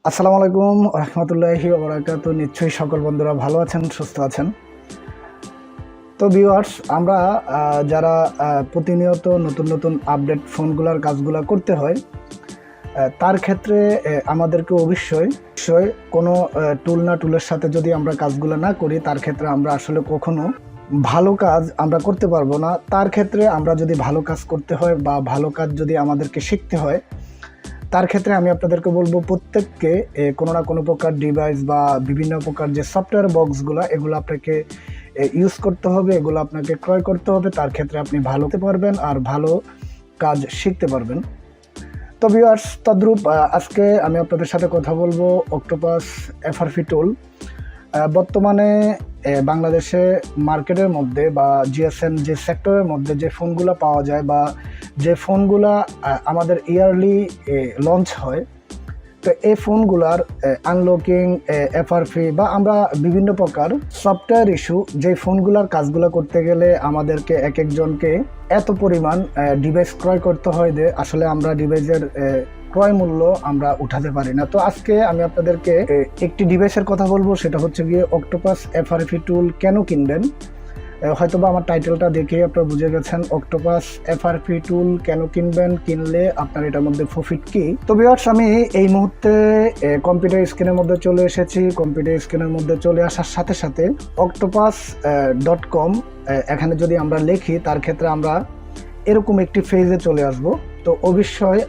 আসসালামু আলাইকুম রহমতুল্লাহি ওয়া বারাকাতুহু। নিশ্চয়ই সকল বন্ধুরা ভালো আছেন, সুস্থ আছেন। তো ভিউয়ার্স, আমরা যারা প্রতিনিয়ত নতুন নতুন আপডেট ফোনগুলোর কাজগুলো করতে হয়, তার ক্ষেত্রে আমাদেরকে অবশ্যই কোনো টুল না টুলের সাথে যদি আমরা কাজগুলো না করি, তার ক্ষেত্রে আমরা আসলে কখনো ভালো কাজ আমরা করতে পারবো না। তার ক্ষেত্রে আমরা যদি ভালো কাজ করতে হয় বা ভালো কাজ যদি আমাদেরকে শিখতে হয়, তার ক্ষেত্রে আমি আপনাদেরকে বলবো প্রত্যেককে কোনো না কোনো প্রকার ডিভাইস বা বিভিন্ন প্রকার যে সফটওয়্যার বক্সগুলো, এগুলো আপনাকে ইউজ করতে হবে, এগুলো আপনাকে ক্রয় করতে হবে। তার ক্ষেত্রে আপনি ভালো হতে পারবেন আর ভালো কাজ শিখতে পারবেন। তো ভিউয়ার্স, তদ্রূপ আজকে আমি আপনাদের সাথে কথা বলবো অক্টোপাস এফআরপি টুল। বর্তমানে বাংলাদেশে মার্কেটের মধ্যে বা জিএসএম যে সেক্টরের মধ্যে যে ফোনগুলো পাওয়া যায় বা যে ফোনগুলা আমাদের ইয়ারলি লঞ্চ হয়, তো এই ফোনগুলার আনলকিং, এফআরপি বা আমরা বিভিন্ন প্রকার সফটওয়্যার ইস্যু, যে ফোনগুলার কাজগুলো করতে গেলে আমাদেরকে এক একজনকে এত পরিমাণ ডিভাইস ক্রয় করতে হয় যে আসলে আমরা ডিভাইসের ক্রয় মূল্য আমরা উঠাতে পারি না। তো আজকে আমি আপনাদেরকে একটি ডিভাইসের কথা বলবো, সেটা হচ্ছে গিয়ে অক্টোপাস এফআরপি টুল কেন কিনবেন। হয়তোবা আমার টাইটেলটা দেখে আপনারা বুঝে গেছেন, অক্টোপাস এফআরপি টুল কেন কিনবেন, কিনলে আপনার এটার মধ্যে প্রফিট কি। তো ভিউয়ার্স, আমি এই মুহূর্তে কম্পিউটার স্ক্রিনের মধ্যে চলে এসেছি। কম্পিউটার স্ক্রিনের মধ্যে চলে আসার সাথে সাথে octopus.com এখানে যদি আমরা লিখি, তার ক্ষেত্রে আমরা এরকম একটি ফেজে চলে আসব। তো অবশ্যই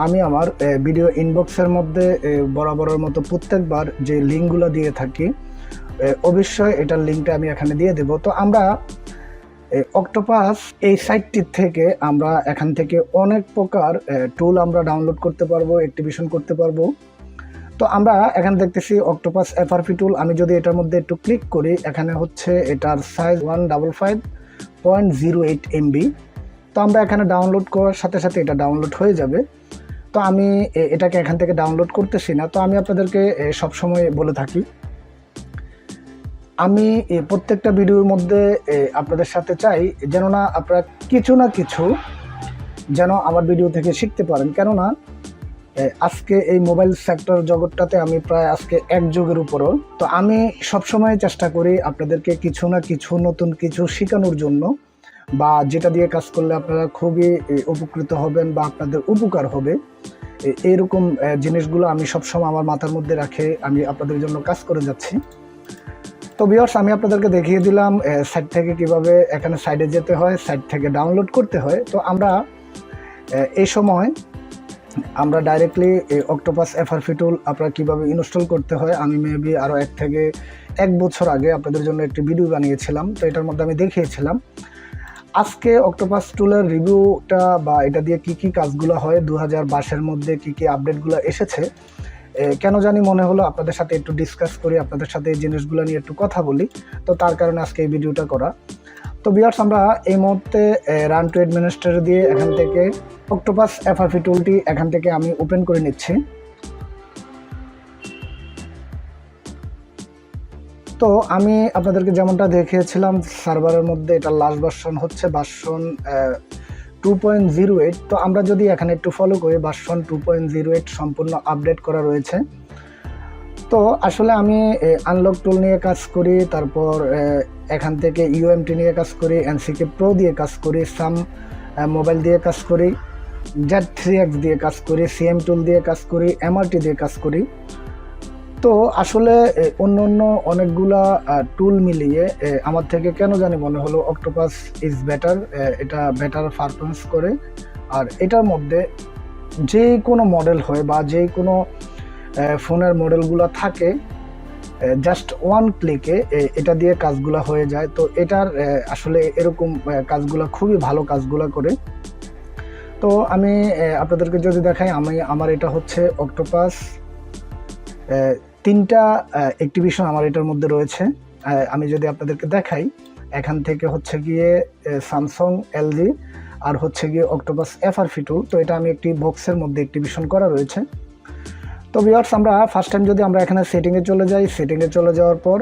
আমি আমার ভিডিও ইনবক্সের মধ্যে বরাবরের মতো প্রত্যেকবার যে লিঙ্কগুলো দিয়ে থাকি, অবশ্যই এটার লিঙ্কটা আমি এখানে দিয়ে দেব। তো আমরা অক্টোপাস এই সাইটটির থেকে আমরা এখান থেকে অনেক প্রকার টুল আমরা ডাউনলোড করতে পারবো, অ্যাক্টিভেশন করতে পারবো। তো আমরা এখানে দেখতেছি অক্টোপাস এফআরপি টুল। আমি যদি এটার মধ্যে একটু ক্লিক করি, এখানে হচ্ছে এটার সাইজ 155.08 MB। তো আমরা এখানে ডাউনলোড করার সাথে সাথে এটা ডাউনলোড হয়ে যাবে। তো আমি এটাকে এখান থেকে ডাউনলোড করতেছি না। তো আমি আপনাদেরকে সবসময় বলে থাকি, আমি প্রত্যেকটা ভিডিওর মধ্যে আপনাদের সাথে চাই যেন না আপনারা কিছু না কিছু যেন আমার ভিডিও থেকে শিখতে পারেন। কেননা আজকে এই মোবাইল সেক্টর জগৎটাতে আমি প্রায় আজকে এক যুগের উপরও। তো আমি সবসময় চেষ্টা করি আপনাদেরকে কিছু না কিছু নতুন কিছু শেখানোর জন্য, বা যেটা দিয়ে কাজ করলে আপনারা খুবই উপকৃত হবেন বা আপনাদের উপকার হবে, এইরকম জিনিসগুলো আমি সবসময় আমার মাথার মধ্যে রাখে আমি আপনাদের জন্য কাজ করে যাচ্ছি। তো ভিউয়ার্স, আমি আপনাদেরকে দেখিয়ে দিলাম সাইট থেকে কিভাবে এখানে সাইডে যেতে হয়, সাইট থেকে ডাউনলোড করতে হয়। তো আমরা এই সময় আমরা ডাইরেক্টলি অক্টোপাস এফআরপি টুল আপনারা কীভাবে ইনস্টল করতে হয়, আমি মেবি আরও 1 থেকে 1 বছর আগে আপনাদের জন্য একটি ভিডিও বানিয়েছিলাম। তো এটার মধ্যে আমি দেখিয়েছিলাম। আজকে অক্টোপাস টুলের রিভিউটা বা এটা দিয়ে কি কি কাজগুলো হয়, 2022-এর মধ্যে কি কি আপডেটগুলো এসেছে, কেন জানি মনে হলো আপনাদের সাথে একটু ডিসকাস করি, আপনাদের সাথে এই জিনিসগুলো নিয়ে একটু কথা বলি। তো তার কারণে আজকে এই ভিডিওটা করা। তো ভিউয়ার্স, আমরা এই মুহূর্তে রান টু অ্যাডমিনিস্ট্রেটর দিয়ে এখান থেকে অক্টোপাস এফআরপি টুলটি এখান থেকে আমি ওপেন করে নিচ্ছি। তো আমি আপনাদেরকে যেমনটা দেখিয়েছিলাম, সার্ভারের মধ্যে এটা লাস্ট ভার্সন হচ্ছে ভার্সন 2.08। তো আমরা যদি এখানে একটু ফলো করি, ভার্সন 2.08 সম্পূর্ণ আপডেট করা রয়েছে। তো আসলে আমি আনলক টুল নিয়ে কাজ করি, তারপর এখান থেকে ইউএমটি নিয়ে কাজ করি, এনসিকে প্রো দিয়ে কাজ করি, সাম মোবাইল দিয়ে কাজ করি, Z3X দিয়ে কাজ করি, সিএম টুল দিয়ে কাজ করি, এমআরটি দিয়ে কাজ করি। তো আসলে অন্য অন্য অনেকগুলা টুল মিলিয়ে আমার থেকে কেন জানি মনে হলো অক্টোপাস ইজ বেটার, এটা বেটার পারফরমেন্স করে। আর এটার মধ্যে যে কোনো মডেল হয় বা যে কোনো ফোনের মডেলগুলো থাকে, জাস্ট ওয়ান ক্লিকে এটা দিয়ে কাজগুলো হয়ে যায়। তো এটার আসলে এরকম কাজগুলো খুবই ভালো কাজগুলো করে। তো আমি আপনাদেরকে যদি দেখাই, আমার এটা হচ্ছে অক্টোপাস 3টা অ্যাক্টিভেশন আমার এটার মধ্যে রয়েছে। আমি যদি আপনাদেরকে দেখাই, এখান থেকে হচ্ছে গিয়ে স্যামসাং, এলজি আর হচ্ছে গিয়ে অক্টোপাস এফআরপি টুল। তো এটা আমি একটি বক্সের মধ্যে অ্যাক্টিভেশন করা রয়েছে। তো ভিউয়ার্স, আমরা ফার্স্ট টাইম যদি আমরা এখানে সেটিংয়ে চলে যাই, সেটিংয়ে চলে যাওয়ার পর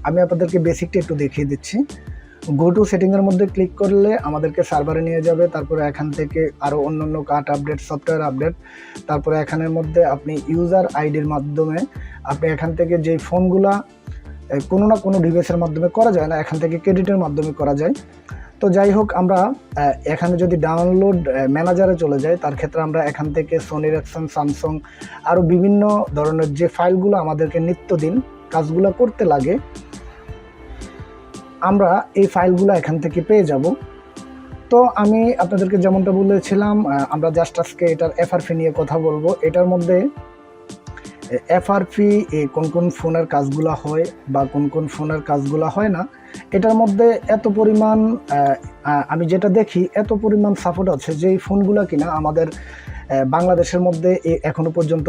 আমি আপনাদেরকে বেসিকটা একটু দেখিয়ে দিচ্ছি। গো টু সেটিংয়ের মধ্যে ক্লিক করলে আমাদেরকে সার্ভারে নিয়ে যাবে। তারপরে এখান থেকে আরও অন্যান্য কার্ড আপডেট, সফটওয়্যার আপডেট, তারপরে এখানের মধ্যে আপনি ইউজার আইডির মাধ্যমে আপনি এখান থেকে যেই ফোনগুলা কোনো না কোনো ডিভাইসের মাধ্যমে করা যায় না, এখান থেকে ক্রেডিটের মাধ্যমে করা যায়। তো যাই হোক, আমরা এখানে যদি ডাউনলোড ম্যানেজারে চলে যাই, তার ক্ষেত্রে আমরা এখান থেকে সোনি এরিকসন, স্যামসাং আরও বিভিন্ন ধরনের যে ফাইলগুলো আমাদেরকে নিত্যদিন কাজগুলো করতে লাগে, আমরা এই ফাইলগুলো এখান থেকে পেয়ে যাব। তো আমি আপনাদেরকে যেমনটা বলেছিলাম, আমরা জাস্ট আজকে এটার এফআরপি নিয়ে কথা বলবো। এটার মধ্যে এফআরপি কোন কোন ফোনের কাজগুলো হয় বা কোন কোন ফোনের কাজগুলো হয় না, এটার মধ্যে এত পরিমাণ আমি যেটা দেখি এত পরিমাণ সাপোর্ট আছে যেই ফোনগুলো কিনা আমাদের বাংলাদেশের মধ্যে এখনো পর্যন্ত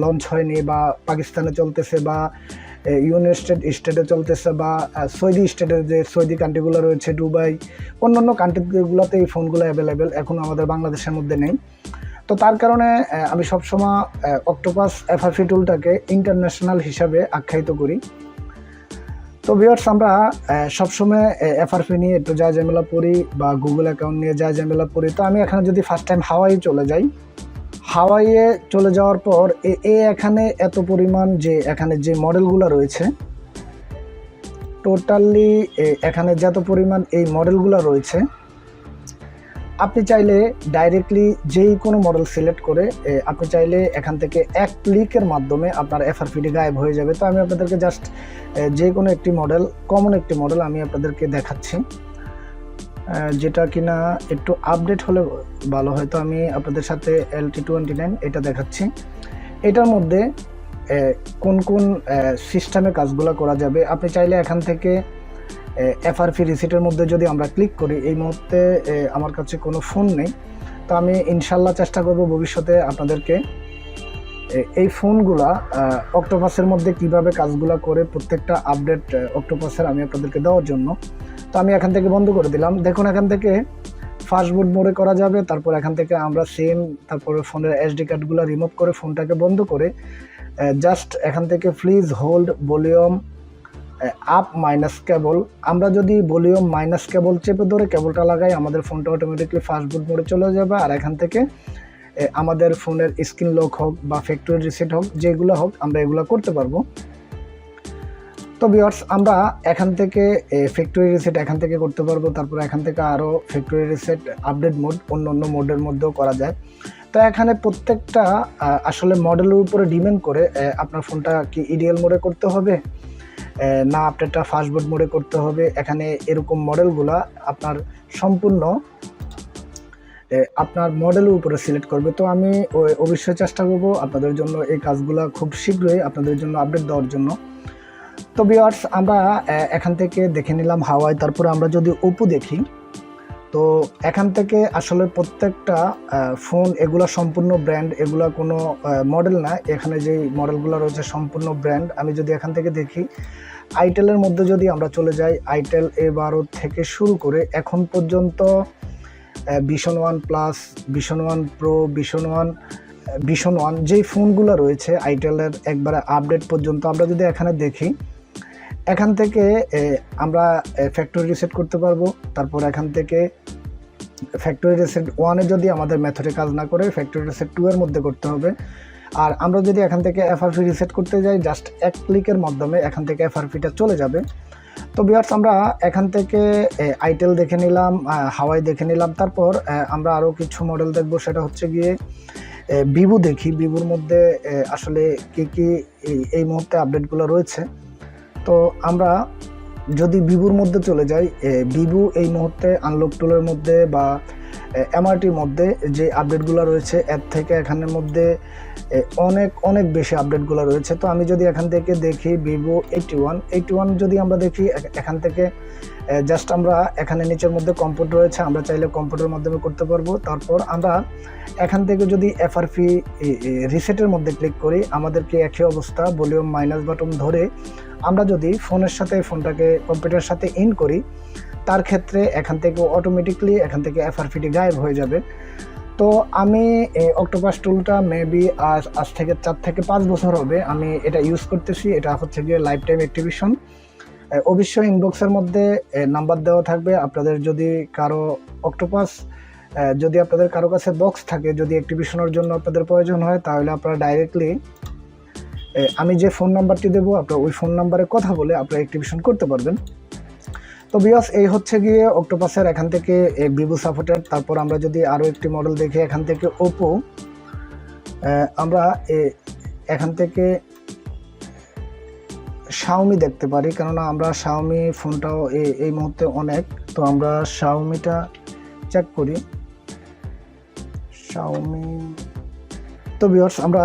লঞ্চ হয়নি, বা পাকিস্তানে চলতেছে, বা ইউনাইটেড স্টেটে চলতেছে, বা সৌদি স্টেটের যে সৌদি কান্ট্রিগুলো রয়েছে, দুবাই, অন্যান্য কান্ট্রিগুলোতে এই ফোনগুলো অ্যাভেলেবেল, এখন আমাদের বাংলাদেশের মধ্যে নেই। তো তার কারণে আমি সবসময় অক্টোপাস এফআরপি টুলটাকে ইন্টারন্যাশনাল হিসাবে আখ্যায়িত করি। তো ভিউয়ার্স, আমরা সবসময় এফআরপি নিয়ে একটু যা ঝামেলা পড়ি, বা গুগল অ্যাকাউন্ট নিয়ে যা ঝামেলা পড়ি। তো আমি এখানে যদি ফার্স্ট টাইম হাওয়াই চলে যাই, হাওয়াইয়ে চলে যাওয়ার পর এখানে এত পরিমাণ যে এখানে যে মডেলগুলো রয়েছে, টোটালি এখানে যত পরিমাণ এই মডেলগুলো রয়েছে, আপনি চাইলে ডাইরেক্টলি যেই কোনো মডেল সিলেক্ট করে আপনি চাইলে এখান থেকে এক ক্লিকের মাধ্যমে আপনার এফআরপিটি গায়েব হয়ে যাবে। তো আমি আপনাদেরকে জাস্ট যে কোনো একটি মডেল, কমন একটি মডেল আমি আপনাদেরকে দেখাচ্ছি, যেটা কিনা একটু আপডেট হলে ভালো হয়। তো আমি আপনাদের সাথে LT29 এটা দেখাচ্ছি। এটার মধ্যে কোন কোন সিস্টেমে কাজগুলো করা যাবে, আপনি চাইলে এখান থেকে এফআরপি রিসিটের মধ্যে যদি আমরা ক্লিক করি, এই মুহূর্তে আমার কাছে কোনো ফোন নেই। তো আমি ইনশাল্লাহ চেষ্টা করব ভবিষ্যতে আপনাদেরকে এই ফোনগুলা অক্টোপাসের মধ্যে কিভাবে কাজগুলো করে প্রত্যেকটা আপডেট অক্টোপাসের আমি আপনাদেরকে দেওয়ার জন্য। তো আমি এখান থেকে বন্ধ করে দিলাম। দেখুন, এখান থেকে ফাস্ট বুট মোডে করা যাবে। তারপর এখান থেকে আমরা সিম, তারপরে ফোনের SD কার্ডগুলো রিমুভ করে ফোনটাকে বন্ধ করে জাস্ট এখান থেকে please hold volume up minus কেবল, আমরা যদি ভলিউম মাইনাস কেবল চেপে ধরে কেবলটা লাগাই, আমাদের ফোনটা অটোমেটিকলি ফাস্ট বুট মোডে চলে যাবে। আর এখান থেকে আমাদের ফোনের স্ক্রিন লক হোক বা ফ্যাক্টরি রিসেট হোক, যেগুলো হোক, আমরা এগুলো করতে পারবো। তো ভিউয়ার্স, আমরা এখান থেকে ফ্যাক্টরি রিসেট এখান থেকে করতে পারবো। তারপর এখান থেকে আরও ফ্যাক্টরি রিসেট, আপডেট মোড, অন্য মোডের মধ্যেও করা যায়। তো এখানে প্রত্যেকটা আসলে মডেলের উপরে ডিপেন্ড করে আপনার ফোনটা কি ইডিএল মোডে করতে হবে না আপনারটা ফাস্ট বুট মোডে করতে হবে। এখানে এরকম মডেলগুলা আপনার সম্পূর্ণ আপনার মডেলের উপরে সিলেক্ট করবে। তো আমি অবশ্যই চেষ্টা করব আপনাদের জন্য এই কাজগুলো খুব শীঘ্রই আপনাদের জন্য আপডেট দেওয়ার জন্য। তো ভিউয়ার্স, আমরা এখান থেকে দেখে নিলাম হাওয়াই। তারপরে আমরা যদি ওপো দেখি, তো এখান থেকে আসলে প্রত্যেকটা ফোন, এগুলো সম্পূর্ণ ব্র্যান্ড, এগুলো কোনো মডেল না। এখানে যেই মডেলগুলো রয়েছে সম্পূর্ণ ব্র্যান্ড। আমি যদি এখান থেকে দেখি, আইটেলের মধ্যে যদি আমরা চলে যাই, আইটেল A12 থেকে শুরু করে এখন পর্যন্ত vision 1 plus, vision 1 pro, vision 1 যেই ফোনগুলো রয়েছে আইটেলের একবারে আপডেট পর্যন্ত, আমরা যদি এখানে দেখি, এখান থেকে আমরা ফ্যাক্টরি রিসেট করতে পারবো। তারপর এখান থেকে ফ্যাক্টরি রিসেট 1-এ যদি আমাদের মেথডে কাজ না করে, ফ্যাক্টরি রিসেট 2-এর মধ্যে করতে হবে। আর আমরা যদি এখান থেকে এফআরপি রিসেট করতে যাই, জাস্ট এক ক্লিকের মাধ্যমে এখান থেকে এফআরপিটা চলে যাবে। তো ভিউয়ার্স, আমরা এখান থেকে আইটেল দেখে নিলাম, হাওয়াই দেখে নিলাম। তারপর আমরা আরও কিছু মডেল দেখব, সেটা হচ্ছে গিয়ে ভিভো দেখি। ভিভোর মধ্যে আসলে কি এই মুহূর্তে আপডেটগুলো রয়েছে। তো আমরা যদি ভিভোর মধ্যে চলে যাই, ভিভো এই মুহূর্তে আনলক টুলের মধ্যে বা এমআরটির মধ্যে যে আপডেটগুলো রয়েছে, এর থেকে এখানের মধ্যে অনেক বেশি আপডেটগুলো রয়েছে। তো আমি যদি এখান থেকে দেখি ভিভো 81 যদি আমরা দেখি, এখান থেকে জাস্ট আমরা এখানে নিচের মধ্যে কম্পিউটার রয়েছে, আমরা চাইলে কম্পিউটারের মাধ্যমে করতে পারবো। তারপর আমরা এখান থেকে যদি এফআরপি রিসেটের মধ্যে ক্লিক করি, আমাদেরকে একই অবস্থা, ভলিউম মাইনাস বাটন ধরে আমরা যদি ফোনের সাথে ফোনটাকে কম্পিউটারের সাথে ইন করি, তার ক্ষেত্রে এখান থেকে অটোমেটিকলি এখান থেকে এফআরপিটি গায়েব হয়ে যাবে। তো আমি অক্টোপাস টুলটা মেবি আজ থেকে 4 থেকে 5 বছর হবে আমি এটা ইউজ করতেছি। এটা হচ্ছে গিয়ে লাইফ টাইম অ্যাক্টিভেশন। অবশ্যই ইনবক্সের মধ্যে নাম্বার দেওয়া থাকবে। আপনাদের যদি কারো অক্টোপাস যদি আপনাদের কারো কাছে বক্স থাকে, যদি অ্যাক্টিভেশনের জন্য আপনাদের প্রয়োজন হয়, তাহলে আপনারা ডাইরেক্টলি আমি যে ফোন নাম্বারটি দেবো আপনারা ওই ফোন নাম্বারে কথা বলে আপনারা অ্যাক্টিভেশন করতে পারবেন। তো ভিউয়ার্স, এই হচ্ছে গিয়ে অক্টোপাসের এখান থেকে ভিভো সাপোর্টেড। তারপর আমরা যদি আরও একটি মডেল দেখি, এখান থেকে ওপো, আমরা এখান থেকে শাওমি দেখতে পারি, কেননা আমরা শাওমি ফোনটাও এই মুহূর্তে অনেক। তো আমরা শাওমিটা চেক করি, শাওমি। তো ভিউয়ার্স, আমরা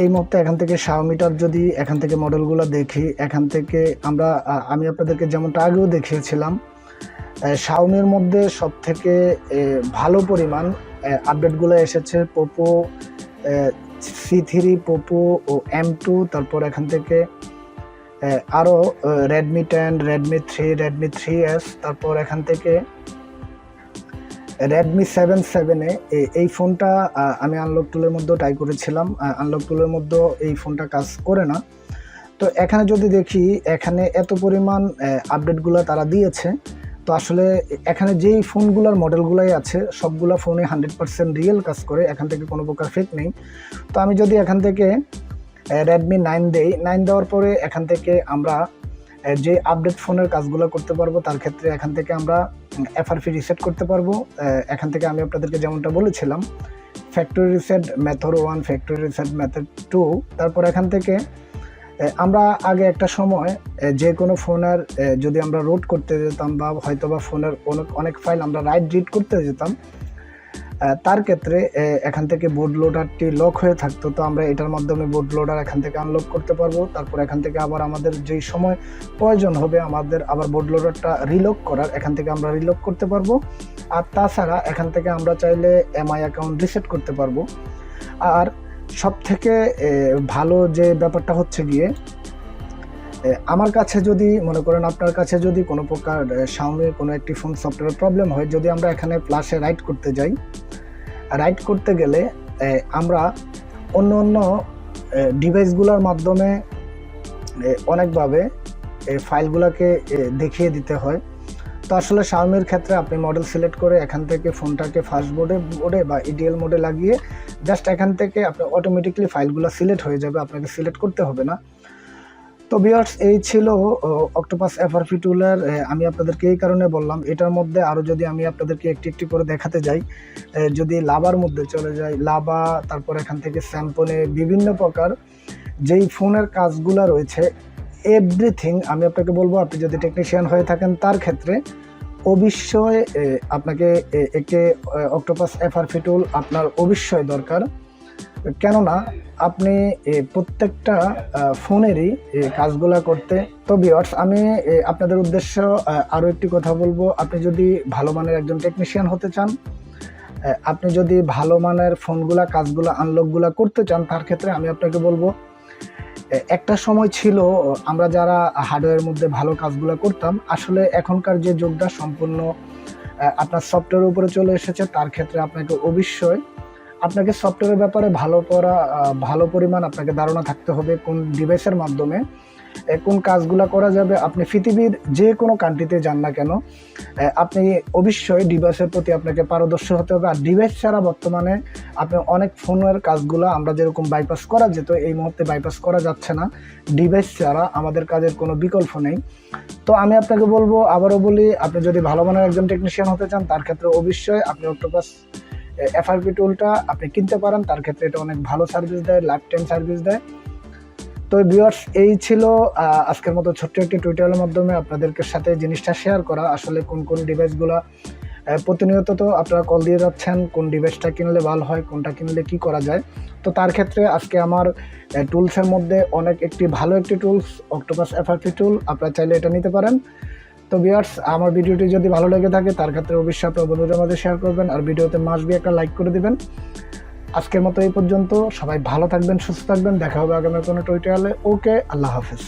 এই মুহূর্তে এখান থেকে শাওমিটার যদি এখান থেকে মডেলগুলো দেখি, এখান থেকে আমি আপনাদেরকে যেমনটা আগেও দেখিয়েছিলাম, শাওমির মধ্যে সব থেকে ভালো পরিমাণ আপডেটগুলো এসেছে পোপো C3, পোপো ও M2, তারপর এখান থেকে আরও রেডমি 10, রেডমি 3, রেডমি 3S, তারপর এখান থেকে রেডমি 7 এই ফোনটা আমি আনলক টুলের মধ্যেও ট্রাই করেছিলাম। আনলক টুলের মধ্যেও এই ফোনটা কাজ করে না। তো এখানে যদি দেখি, এখানে এত পরিমাণ আপডেটগুলো তারা দিয়েছে। তো আসলে এখানে যেই ফোনগুলোর মডেলগুলাই আছে সবগুলো ফোনে 100% রিয়েল কাজ করে, এখান থেকে কোনো প্রকার ফেক নেই। তো আমি যদি এখান থেকে রেডমি 9 দেই, 9 দেওয়ার পরে এখান থেকে আমরা যে আপডেট ফোনের কাজগুলো করতে পারবো, তার ক্ষেত্রে এখান থেকে আমরা FRP রিসেট করতে পারবো। এখান থেকে আমি আপনাদেরকে যেমনটা বলেছিলাম, factory reset method 1, factory reset method 2। তারপর এখান থেকে আমরা আগে একটা সময় যে কোনো ফোনের যদি আমরা রুট করতে যেতাম বা হয়তো বা ফোনের অনেক ফাইল আমরা রাইট রিড করতে যেতাম, তার ক্ষেত্রে এখান থেকে বোর্ড লোডারটি লক হয়ে থাকতো। তো আমরা এটার মাধ্যমে বোর্ড লোডার এখান থেকে আনলক করতে পারবো। তারপর এখান থেকে আবার আমাদের যেই সময় প্রয়োজন হবে আমাদের আবার বোর্ড লোডারটা রিলক করার, এখান থেকে আমরা রিলক করতে পারবো। আর তাছাড়া এখান থেকে আমরা চাইলে MI অ্যাকাউন্ট রিসেট করতে পারবো। আর সব থেকে ভালো যে ব্যাপারটা হচ্ছে গিয়ে, আমার কাছে যদি মনে করেন আপনার কাছে যদি কোনো প্রকার শাওমির কোনো একটি ফোন সফটওয়্যার প্রবলেম হয়, যদি আমরা এখানে প্লাসে রাইট করতে যাই, রাইট করতে গেলে আমরা অন্য ডিভাইসগুলোর মাধ্যমে অনেকভাবে ফাইলগুলোকে দেখিয়ে দিতে হয়। তো আসলে শাওমির ক্ষেত্রে আপনি মডেল সিলেক্ট করে এখান থেকে ফোনটাকে ফাস্ট মোডে বা EDL মোডে লাগিয়ে জাস্ট এখান থেকে আপনি অটোমেটিকলি ফাইলগুলো সিলেক্ট হয়ে যাবে, আপনাকে সিলেক্ট করতে হবে না। তো ভিউয়ার্স, এই ছিল অক্টোপাস FRP টুলের। আমি আপনাদেরকে এই কারণে বললাম, এটার মধ্যে আরও যদি আমি আপনাদেরকে একটি করে দেখাতে যাই, যদি লাভার মধ্যে চলে যাই, লাভা, তারপর এখান থেকে স্যামপনে বিভিন্ন প্রকার যেই ফোনের কাজগুলো রয়েছে, এভরিথিং আমি আপনাকে বলবো, আপনি যদি টেকনিশিয়ান হয়ে থাকেন তার ক্ষেত্রে অবশ্যই আপনাকে একটি অক্টোপাস FRP টুল আপনার অবশ্যই দরকার। কেননা আপনি প্রত্যেকটা ফোনেরই কাজগুলো করতে। তো ভিউয়ার্স, আমি আপনাদের উদ্দেশ্য আরও একটি কথা বলবো, আপনি যদি ভালো মানের একজন টেকনিশিয়ান হতে চান, আপনি যদি ভালো মানের ফোনগুলা কাজগুলো আনলকগুলো করতে চান, তার ক্ষেত্রে আমি আপনাকে বলবো, একটা সময় ছিল আমরা যারা হার্ডওয়্যারের মধ্যে ভালো কাজগুলো করতাম, আসলে এখনকার যে যুগটা সম্পূর্ণ আপনার সফটওয়্যারের উপরে চলে এসেছে। তার ক্ষেত্রে আপনাকে অবশ্যই আপনাকে সফটওয়্যারের ব্যাপারে ভালো পরিমাণ আপনাকে ধারণা থাকতে হবে, কোন ডিভাইসের মাধ্যমে কোন কাজগুলো করা যাবে। আপনি পৃথিবীর যে কোনো কান্ট্রিতে যান না কেন, আপনি অবশ্যই ডিভাইসের প্রতি আপনাকে পারদর্শী হতে হবে। আর ডিভাইস ছাড়া বর্তমানে আপনি অনেক ফোনের কাজগুলো আমরা যেরকম বাইপাস করা যেত, এই মুহূর্তে বাইপাস করা যাচ্ছে না। ডিভাইস ছাড়া আমাদের কাজের কোনো বিকল্প নেই। তো আমি আপনাকে বলবো, আবারও বলি, আপনি যদি ভালো মানের একজন টেকনিশিয়ান হতে চান, তার ক্ষেত্রে অবশ্যই আপনি অক্টোপাস FRP টুলটা আপনি কিনতে পারেন। তার ক্ষেত্রে এটা অনেক ভালো সার্ভিস দেয়, লাইফ টাইম সার্ভিস দেয়। তো ভিউয়ার্স, এই ছিল আজকের মতো ছোট্ট একটি টিউটোরিয়ালের মাধ্যমে আপনাদেরকে সাথে জিনিসটা শেয়ার করা, আসলে কোন ডিভাইসগুলো প্রতিনিয়ত তো আপনারা কল দিয়ে যাচ্ছেন কোন ডিভাইসটা কিনলে ভালো হয়, কোনটা কিনলে কি করা যায়। তো তার ক্ষেত্রে আজকে আমার টুলসের মধ্যে একটি ভালো টুলস অক্টোপাস FRP টুল, আপনারা চাইলে এটা নিতে পারেন। তো ভিউয়ার্স, আমার ভিডিওটি যদি ভালো লেগে থাকে, তার ক্ষেত্রে অবশ্যই আপনার বন্ধুদের মাঝে শেয়ার করবেন, আর ভিডিওতে মাস্ট বি একটা লাইক করে দিবেন। আজকের মতো এই পর্যন্ত, সবাই ভালো থাকবেন, সুস্থ থাকবেন, দেখা হবে আগামী কোনো টিউটোরিয়ালে। ওকে, আল্লাহ হাফেজ।